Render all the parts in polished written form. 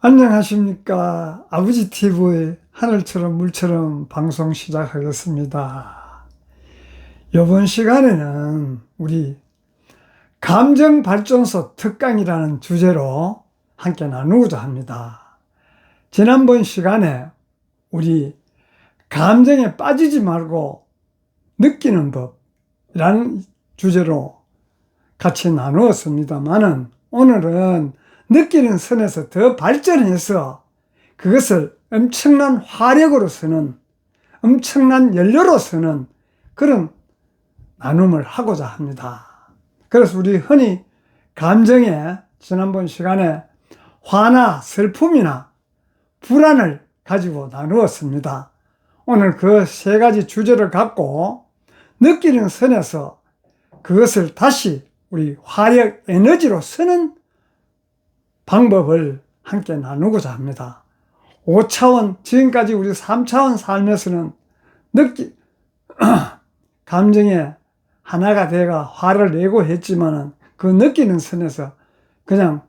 안녕하십니까. 아버지 TV의 하늘처럼 물처럼 방송 시작하겠습니다. 이번 시간에는 우리 감정발전소 특강이라는 주제로 함께 나누고자 합니다. 지난번 시간에 우리 감정에 빠지지 말고 느끼는 법이라는 주제로 같이 나누었습니다만은 오늘은 느끼는 선에서 더 발전해서 그것을 엄청난 화력으로 쓰는, 엄청난 연료로 쓰는 그런 나눔을 하고자 합니다. 그래서 우리 흔히 감정에 지난번 시간에 화나 슬픔이나 불안을 가지고 나누었습니다. 오늘 그 세 가지 주제를 갖고 느끼는 선에서 그것을 다시 우리 화력, 에너지로 쓰는 방법을 함께 나누고자 합니다. 5차원, 지금까지 우리 3차원 삶에서는 감정에 하나가 돼가 화를 내고 했지만은 그 느끼는 선에서 그냥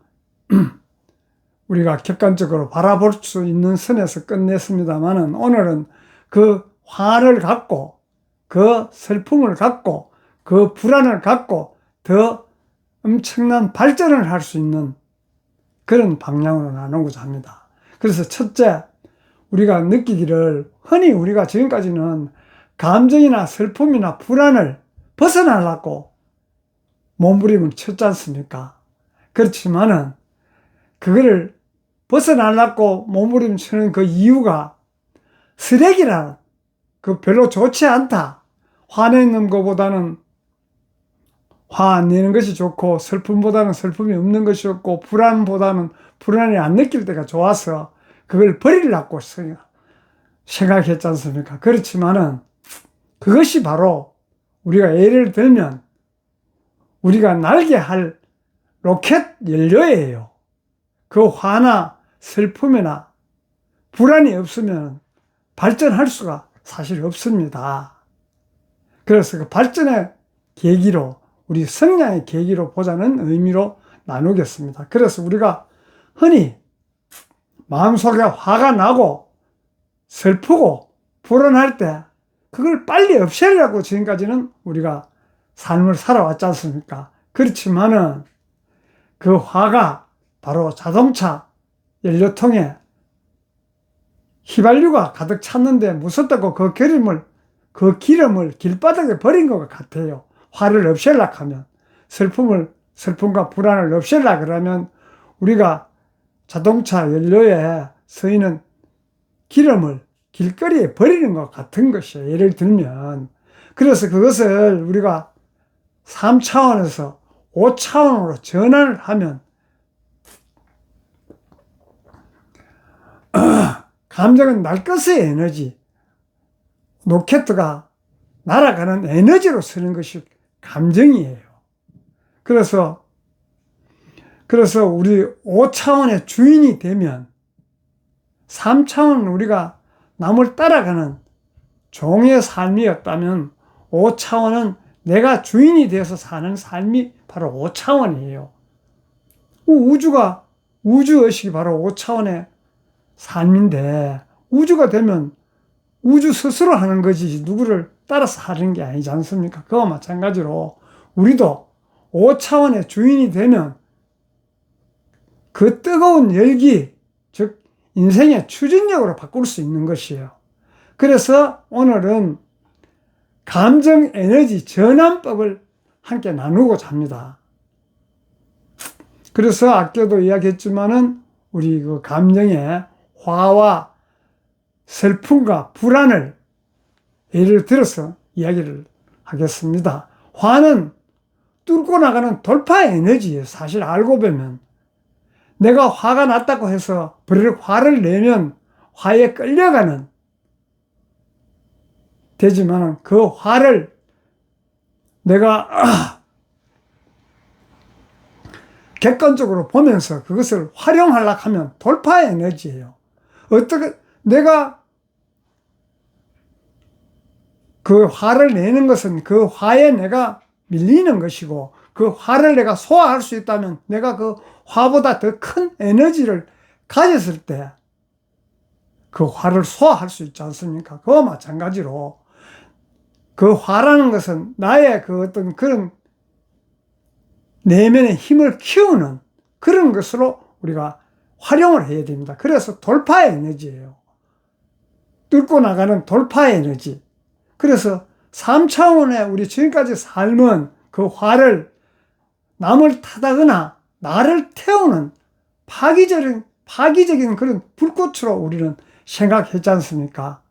우리가 객관적으로 바라볼 수 있는 선에서 끝냈습니다만은 오늘은 그 화를 갖고 그 슬픔을 갖고 그 불안을 갖고 더 엄청난 발전을 할 수 있는 그런 방향으로 나누고자 합니다. 그래서 첫째, 우리가 느끼기를 흔히 우리가 지금까지는 감정이나 슬픔이나 불안을 벗어나려고 몸부림을 쳤지 않습니까? 그렇지만은 그거를 벗어나려고 몸부림 치는 그 이유가 쓰레기라는 그 별로 좋지 않다. 화내는 것보다는 화 안 내는 것이 좋고 슬픔보다는 슬픔이 없는 것이 좋고 불안보다는 불안이 안 느낄 때가 좋아서 그걸 버리려고 생각했지 않습니까? 그렇지만은 그것이 바로 우리가 예를 들면 우리가 날게 할 로켓 연료예요. 그 화나 슬픔이나 불안이 없으면 발전할 수가 사실 없습니다. 그래서 그 발전의 계기로 우리 성장의 계기로 보자는 의미로 나누겠습니다. 그래서 우리가 흔히 마음속에 화가 나고 슬프고 불안할 때 그걸 빨리 없애려고 지금까지는 우리가 삶을 살아왔지 않습니까? 그렇지만은 그 화가 바로 자동차 연료통에 휘발유가 가득 찼는데 무섭다고 그 기름을 길바닥에 버린 것 같아요. 화를 없애려고 하면, 슬픔과 불안을 없애려고 그러면 우리가 자동차 연료에 쓰이는 기름을 길거리에 버리는 것 같은 것이에요. 예를 들면. 그래서 그것을 우리가 3차원에서 5차원으로 전환을 하면 감정은 날 것의 에너지, 로켓가 날아가는 에너지로 쓰는 것이 감정이에요. 그래서 우리 5차원의 주인이 되면 3차원은 우리가 남을 따라가는 종의 삶이었다면 5차원은 내가 주인이 되어서 사는 삶이 바로 5차원이에요. 우주의식이 바로 5차원의 삶인데 우주가 되면 우주 스스로 하는 거지 누구를 따라서 하는 게 아니지 않습니까? 그와 마찬가지로 우리도 5차원의 주인이 되면 그 뜨거운 열기, 즉 인생의 추진력으로 바꿀 수 있는 것이에요. 그래서 오늘은 감정 에너지 전환법을 함께 나누고자 합니다. 그래서 아까도 이야기했지만은 우리 그 감정의 화와 슬픔과 불안을 예를 들어서 이야기를 하겠습니다. 화는 뚫고 나가는 돌파 에너지예요. 사실 알고 보면 내가 화가 났다고 해서 화를 내면 화에 끌려가는 되지만 그 화를 내가 객관적으로 보면서 그것을 활용하려고 하면 돌파 에너지예요. 어떻게 내가 그 화를 내는 것은 그 화에 내가 밀리는 것이고 그 화를 내가 소화할 수 있다면 내가 그 화보다 더 큰 에너지를 가졌을 때 그 화를 소화할 수 있지 않습니까? 그와 마찬가지로 그 화라는 것은 나의 그 어떤 그런 내면의 힘을 키우는 그런 것으로 우리가 활용을 해야 됩니다. 그래서 돌파의 에너지예요. 뚫고 나가는 돌파의 에너지. 그래서 3차원의 우리 지금까지 삶은 그 화를 남을 타다거나 나를 태우는 파기적인 그런 불꽃으로 우리는 생각했지 않습니까?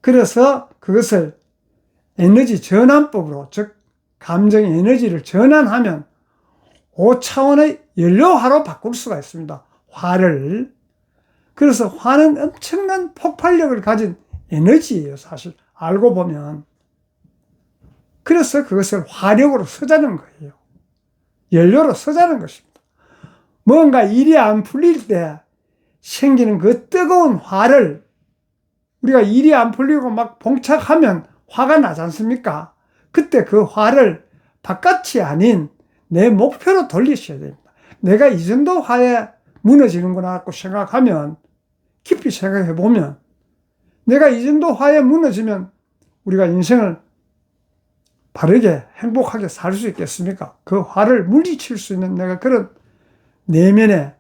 그래서 그것을 에너지 전환법으로, 즉 감정의 에너지를 전환하면 5차원의 연료화로 바꿀 수가 있습니다. 화를. 그래서 화는 엄청난 폭발력을 가진 에너지예요, 사실. 알고 보면. 그래서 그것을 화력으로 쓰자는 거예요. 연료로 쓰자는 것입니다. 뭔가 일이 안 풀릴 때 생기는 그 뜨거운 화를 우리가 일이 안 풀리고 막 봉착하면 화가 나지 않습니까? 그때 그 화를 바깥이 아닌 내 목표로 돌리셔야 됩니다. 내가 이 정도 화에 무너지는구나 하고 생각하면, 깊이 생각해 보면 내가 이 정도 화에 무너지면 우리가 인생을 바르게 행복하게 살 수 있겠습니까? 그 화를 물리칠 수 있는 내가 그런 내면의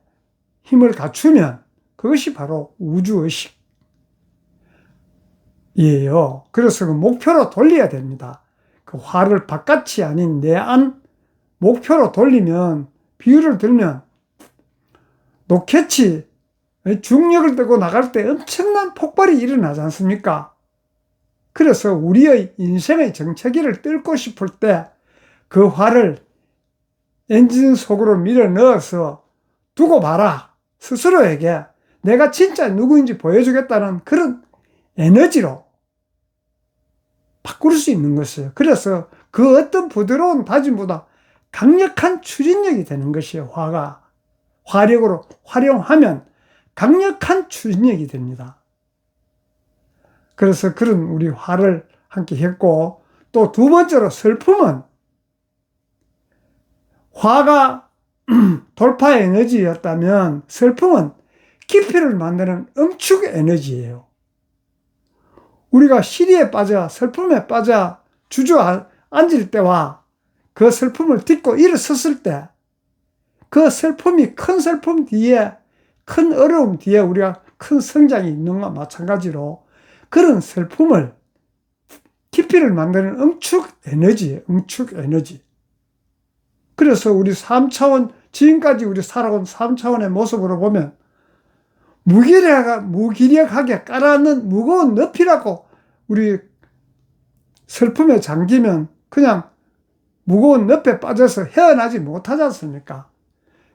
힘을 갖추면 그것이 바로 우주의식이에요. 그래서 그 목표로 돌려야 됩니다. 그 화를 바깥이 아닌 내 안 목표로 돌리면, 비유를 들면 로켓이 중력을 떼고 나갈 때 엄청난 폭발이 일어나지 않습니까? 그래서 우리의 인생의 정체기를 뚫고 싶을 때 그 화를 엔진 속으로 밀어 넣어서 두고 봐라. 스스로에게 내가 진짜 누구인지 보여주겠다는 그런 에너지로 바꿀 수 있는 것이에요. 그래서 그 어떤 부드러운 다짐보다 강력한 추진력이 되는 것이에요. 화가. 화력으로 활용하면 강력한 추진력이 됩니다. 그래서 그런 우리 화를 함께 했고, 또 두 번째로 슬픔은 화가 돌파의 에너지였다면 슬픔은 깊이를 만드는 응축 에너지예요. 우리가 시리에 빠져 슬픔에 빠져 주저앉을 때와 그 슬픔을 딛고 일어섰을 때 그 슬픔이 큰 슬픔 뒤에, 큰 어려움 뒤에 우리가 큰 성장이 있는 것과 마찬가지로 그런 슬픔을 깊이를 만드는 응축 에너지예요. 응축 에너지. 그래서 우리 3차원, 지금까지 우리 살아온 3차원의 모습으로 보면 무기력하게 깔아앉는 무거운 늪이라고, 우리 슬픔에 잠기면 그냥 무거운 늪에 빠져서 헤어나지 못하지 않습니까?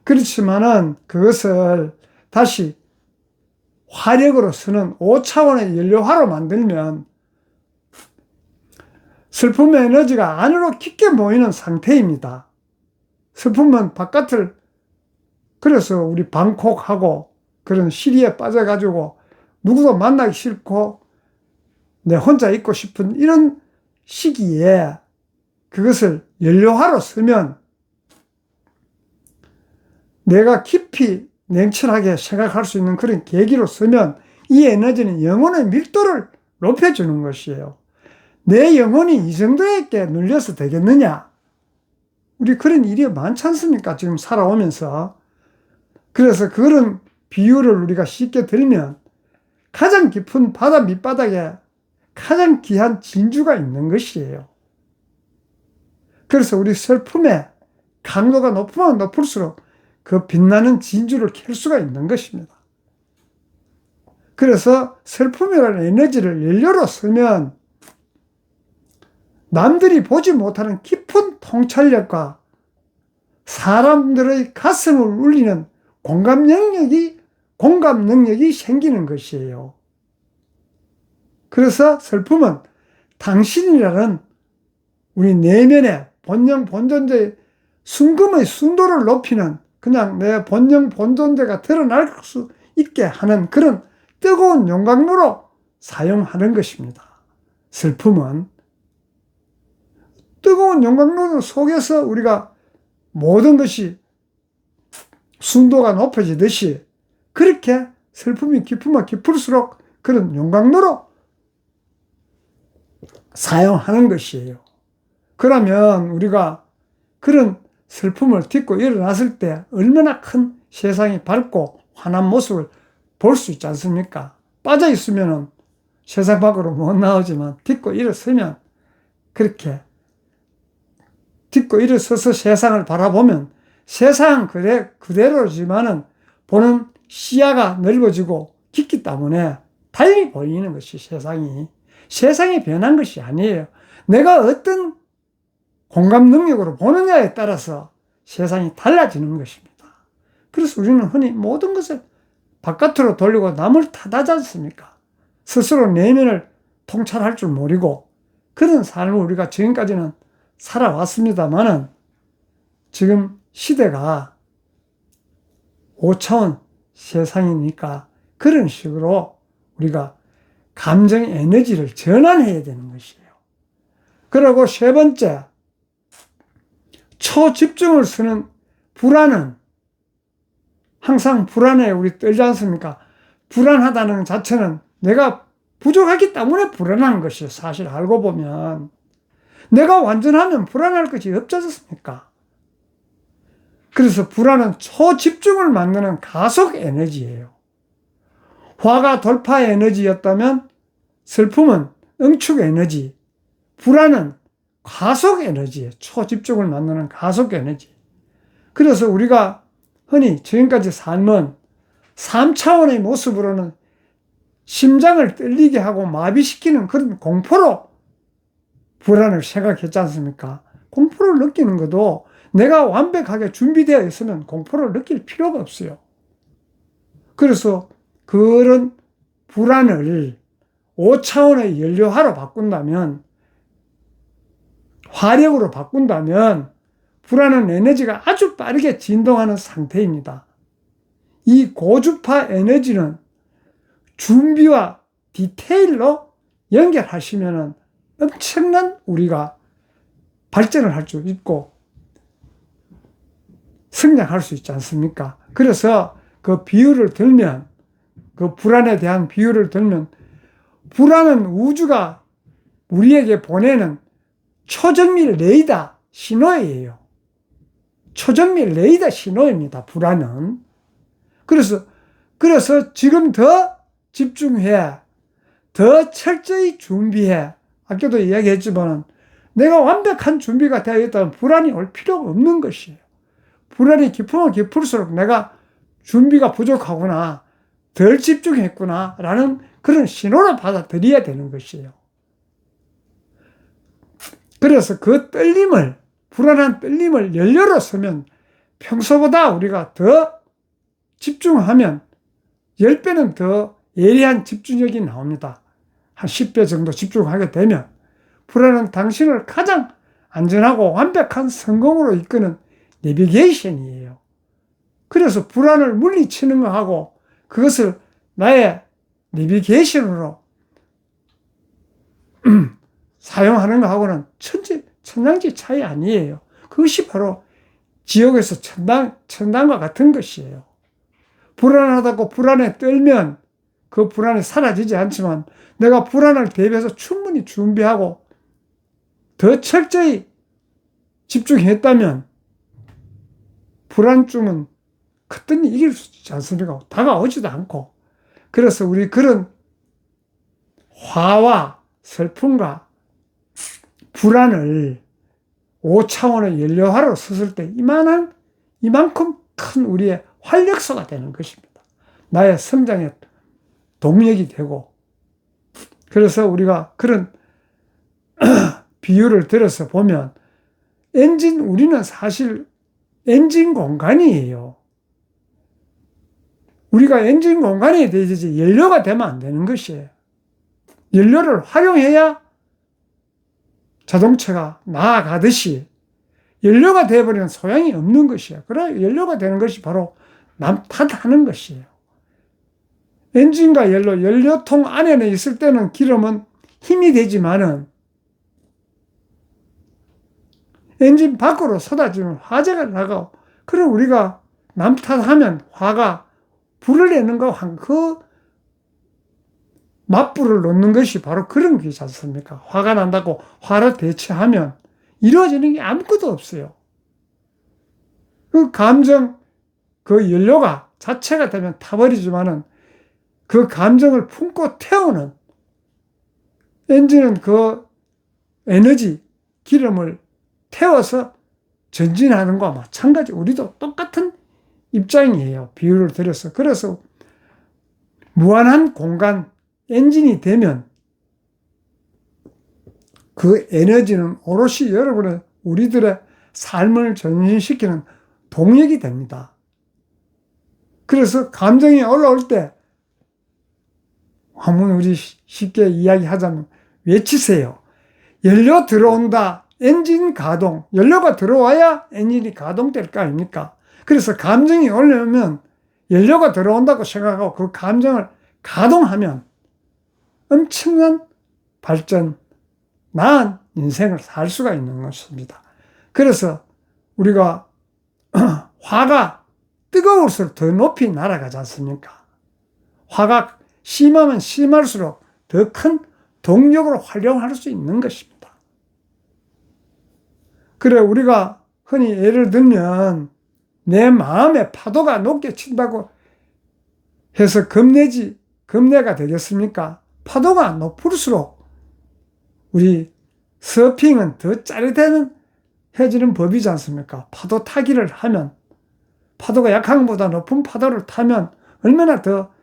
그렇지만은 그것을 다시 화력으로 쓰는 5차원의 연료화로 만들면 슬픔의 에너지가 안으로 깊게 모이는 상태입니다. 슬픔은 바깥을, 그래서 우리 방콕하고 그런 시리에 빠져가지고 누구도 만나기 싫고 내 혼자 있고 싶은 이런 시기에 그것을 연료화로 쓰면 내가 깊이 냉철하게 생각할 수 있는 그런 계기로 쓰면 이 에너지는 영혼의 밀도를 높여주는 것이에요. 내 영혼이 이 정도에게 눌려서 되겠느냐? 우리 그런 일이 많지 않습니까? 지금 살아오면서. 그래서 그런 비유를 우리가 쉽게 들면 가장 깊은 바다 밑바닥에 가장 귀한 진주가 있는 것이에요. 그래서 우리 슬픔의 강도가 높으면 높을수록 그 빛나는 진주를 캘 수가 있는 것입니다. 그래서 슬픔이라는 에너지를 연료로 쓰면 남들이 보지 못하는 깊은 통찰력과 사람들의 가슴을 울리는 공감 능력이 생기는 것이에요. 그래서 슬픔은 당신이라는 우리 내면의 본영 본존재의 순금의 순도를 높이는, 그냥 내 본영 본존재가 드러날 수 있게 하는 그런 뜨거운 용광로로 사용하는 것입니다. 슬픔은 뜨거운 용광로 속에서 우리가 모든 것이 순도가 높아지듯이 그렇게 그렇게 슬픔이 깊으면 깊을수록 그런 용광로로 사용하는 것이에요. 그러면 우리가 그런 슬픔을 딛고 일어났을 때 얼마나 큰 세상이 밝고 환한 모습을 볼 수 있지 않습니까? 빠져 있으면 세상 밖으로 못 나오지만 딛고 일어서면 그렇게 딛고 일어서서 세상을 바라보면 세상 그대로지만은 보는 시야가 넓어지고 깊기 때문에 달리 보이는 것이 세상이 변한 것이 아니에요. 내가 어떤 공감 능력으로 보느냐에 따라서 세상이 달라지는 것입니다. 그래서 우리는 흔히 모든 것을 바깥으로 돌리고 남을 탓하지 않습니까? 스스로 내면을 통찰할 줄 모르고 그런 삶을 우리가 지금까지는 살아왔습니다만은 지금 시대가 5차원 세상이니까 그런 식으로 우리가 감정 에너지를 전환해야 되는 것이에요. 그리고 세 번째, 초집중을 쓰는 불안은 항상 불안에 우리 떨지 않습니까? 불안하다는 것 자체는 내가 부족하기 때문에 불안한 것이에요. 사실 알고 보면 내가 완전하면 불안할 것이 없지 않습니까? 그래서 불안은 초집중을 만드는 가속 에너지예요. 화가 돌파 에너지였다면 슬픔은 응축 에너지, 불안은 가속 에너지예요. 초집중을 만드는 가속 에너지. 그래서 우리가 흔히 지금까지 삶은 3차원의 모습으로는 심장을 떨리게 하고 마비시키는 그런 공포로 불안을 생각했지 않습니까? 공포를 느끼는 것도 내가 완벽하게 준비되어 있으면 공포를 느낄 필요가 없어요. 그래서 그런 불안을 5차원의 연료화로 바꾼다면, 화력으로 바꾼다면 불안은 에너지가 아주 빠르게 진동하는 상태입니다. 이 고주파 에너지는 준비와 디테일로 연결하시면 엄청난 우리가 발전을 할 수 있고 성장할 수 있지 않습니까? 그래서 그 비유를 들면, 그 불안에 대한 비유를 들면, 불안은 우주가 우리에게 보내는 초정밀 레이더 신호예요. 초정밀 레이더 신호입니다, 불안은. 그래서 지금 더 집중해, 더 철저히 준비해. 아까도 이야기했지만 내가 완벽한 준비가 되어 있다면 불안이 올 필요가 없는 것이에요. 불안이 깊으면 깊을수록 내가 준비가 부족하구나, 덜 집중했구나 라는 그런 신호를 받아들여야 되는 것이에요. 그래서 그 떨림을, 불안한 떨림을 연료로 쓰면 평소보다 우리가 더 집중하면 10배는 더 예리한 집중력이 나옵니다. 한 10배 정도 집중하게 되면 불안은 당신을 가장 안전하고 완벽한 성공으로 이끄는 내비게이션이에요. 그래서 불안을 물리치는 거하고 그것을 나의 내비게이션으로 사용하는 거하고는 천냥지 차이 아니에요. 그것이 바로 지옥에서 천당과 같은 것이에요. 불안하다고 불안에 떨면 그 불안이 사라지지 않지만 내가 불안을 대비해서 충분히 준비하고 더 철저히 집중했다면 불안증은 그때는 이길 수 있지 않습니까? 다가오지도 않고. 그래서 우리 그런 화와 슬픔과 불안을 5차원의 연료화로 썼을 때 이만큼 큰 우리의 활력소가 되는 것입니다. 나의 성장의 동력이 되고. 그래서 우리가 그런 비유를 들어서 보면 우리는 사실 엔진 공간이에요. 우리가 엔진 공간이 되지 연료가 되면 안 되는 것이에요. 연료를 활용해야 자동차가 나아가듯이 연료가 되어버리면 소용이 없는 것이에요. 그래 연료가 되는 것이 바로 남 탓하는 것이에요. 엔진과 연료통 안에는 있을 때는 기름은 힘이 되지만은 엔진 밖으로 쏟아지면 화재가 나가고, 그럼 우리가 남 탓하면 화가 불을 내는 그 맞불을 놓는 것이 바로 그런 거지 않습니까? 화가 난다고 화를 대체하면 이루어지는 게 아무것도 없어요. 그 감정, 그 연료가 자체가 되면 타버리지만은 그 감정을 품고 태우는 엔진은 그 에너지, 기름을 태워서 전진하는 것과 마찬가지. 우리도 똑같은 입장이에요. 비유를 들여서. 그래서 무한한 공간, 엔진이 되면 그 에너지는 오롯이 여러분의 우리들의 삶을 전진시키는 동력이 됩니다. 그래서 감정이 올라올 때 한번 우리 쉽게 이야기하자면 외치세요. 연료 들어온다. 엔진 가동. 연료가 들어와야 엔진이 가동될 거 아닙니까? 그래서 감정이 올라오면 연료가 들어온다고 생각하고 그 감정을 가동하면 엄청난 발전, 나은 인생을 살 수가 있는 것입니다. 그래서 우리가 화가 뜨거울수록 더 높이 날아가지 않습니까? 화가 심하면 심할수록 더 큰 동력으로 활용할 수 있는 것입니다. 그래, 우리가 흔히 예를 들면 내 마음의 파도가 높게 친다고 해서 겁내가 되겠습니까? 파도가 높을수록 우리 서핑은 더 짜릿해지는 법이지 않습니까? 파도 타기를 하면 파도가 약한 것보다 높은 파도를 타면 얼마나 더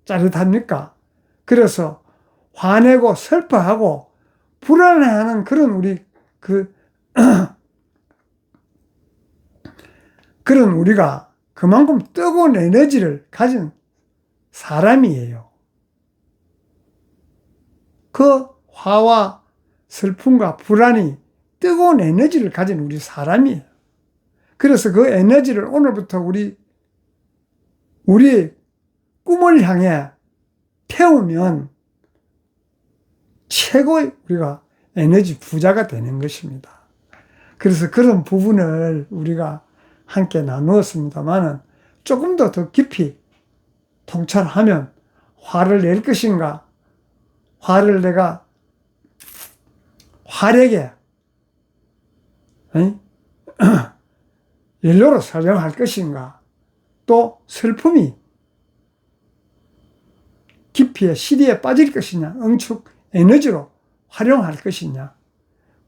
짜릿합니까? 그래서 화내고 슬퍼하고 불안해하는 그런 그런 우리가 그만큼 뜨거운 에너지를 가진 사람이에요. 그 화와 슬픔과 불안이 뜨거운 에너지를 가진 우리 사람이에요. 그래서 그 에너지를 오늘부터 우리 꿈을 향해 태우면 최고의 우리가 에너지 부자가 되는 것입니다. 그래서 그런 부분을 우리가 함께 나누었습니다만은 조금 더 깊이 통찰하면 화를 낼 것인가, 화를 내가 활에게 연료로 사용할 것인가, 또 슬픔이 깊이에 시리에 빠질 것이냐, 응축 에너지로 활용할 것이냐,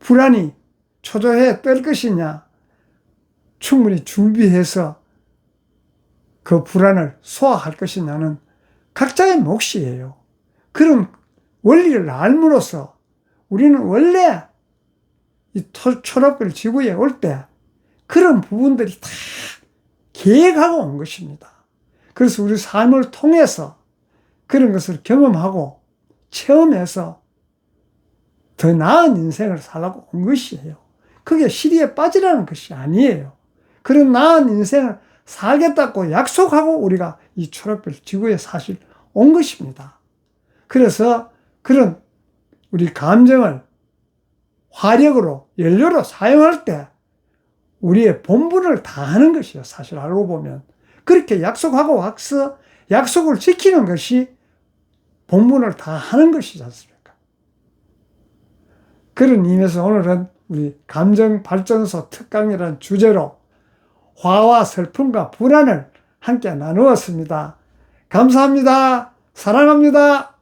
불안이 초조해 떨 것이냐, 충분히 준비해서 그 불안을 소화할 것이냐는 각자의 몫이에요. 그런 원리를 알므로써 우리는 원래 이 초록별 지구에 올 때 그런 부분들이 다 계획하고 온 것입니다. 그래서 우리 삶을 통해서 그런 것을 경험하고 체험해서 더 나은 인생을 살라고 온 것이에요. 그게 시리에 빠지라는 것이 아니에요. 그런 나은 인생을 살겠다고 약속하고 우리가 이 초록별 지구에 사실 온 것입니다. 그래서 그런 우리 감정을 화력으로, 연료로 사용할 때 우리의 본분을 다하는 것이에요. 사실 알고 보면. 그렇게 약속하고 와서 약속을 지키는 것이 본분을 다하는 것이지 않습니까? 그런 의미에서 오늘은 우리 감정발전소 특강이라는 주제로 화와 슬픔과 불안을 함께 나누었습니다. 감사합니다. 사랑합니다.